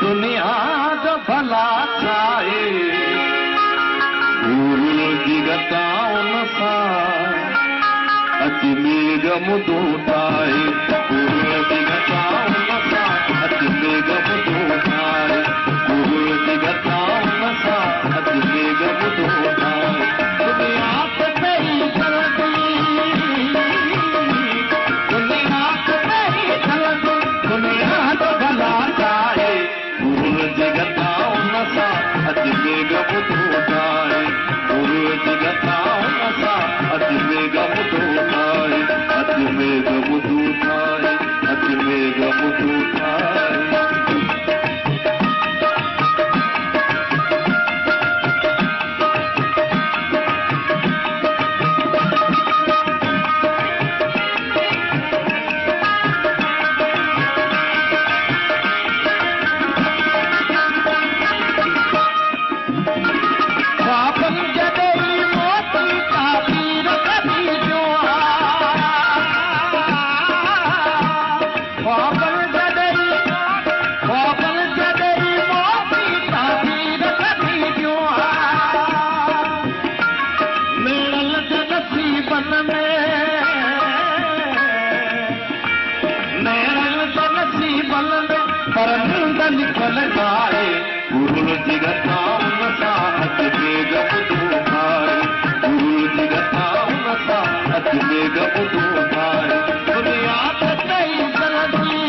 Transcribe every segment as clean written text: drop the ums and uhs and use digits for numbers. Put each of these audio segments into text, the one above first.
दुनिया जो भला ठाहे गुरु जिगताउन सां अची मेघ मुदो ठाहे गुरु जिगताउन सां अची मेघ मुदो ठाहे गुरु जिगताउन सां अची मेघ मुदो ठाहे दुनिया ते तेरी चलंदी दुनिया ते तेरी चलंदी दुनिया जो भला ठाहे गुरु जिगताउन सां अची मेघ मुदो ठाहे गुरु जिगताउन सां अची मेघ मुदो ठाहे अची मेघ मुदो ठाहे अची मेघ मुदो ठाहे पर नींद निकल जाए गुरु जिगताउन सां अची मेघ मुदो ठाहे गुरु जिगताउन सां अची मेघ मुदो ठाहे दुनिया ते तेरी चलंदी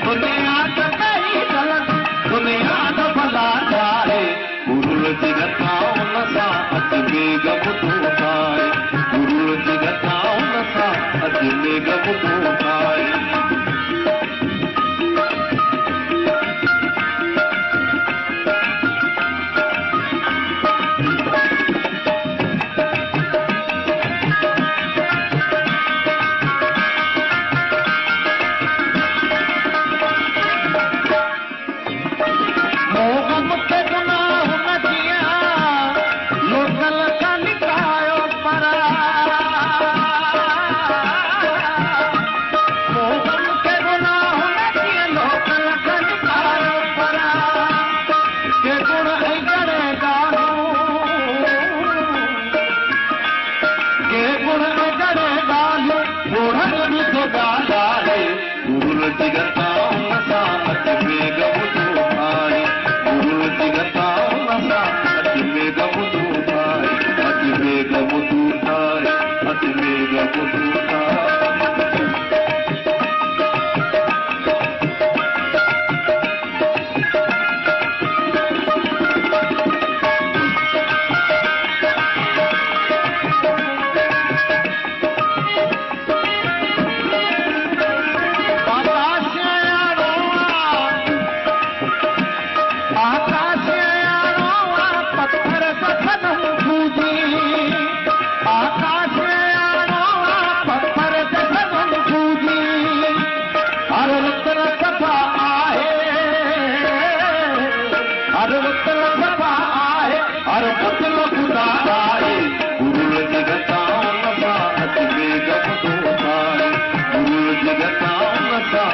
दुनिया ते तेरी चलंदी दुनिया जो भला ठाहे गुरु जिगताउन सां अची मेघ मुदो ठाहे गुरु जिगताउन सां अची मेघ मुदो ठाहे गुरु जिगताउन सां अची मेघ मुदो ठाहे गुरु जिगताउन सां अची मेघ मुदो ठाहे अची मेघ मुदो ठाहे अची मेघ मुदो ठाहे गुरु जिगताउन सां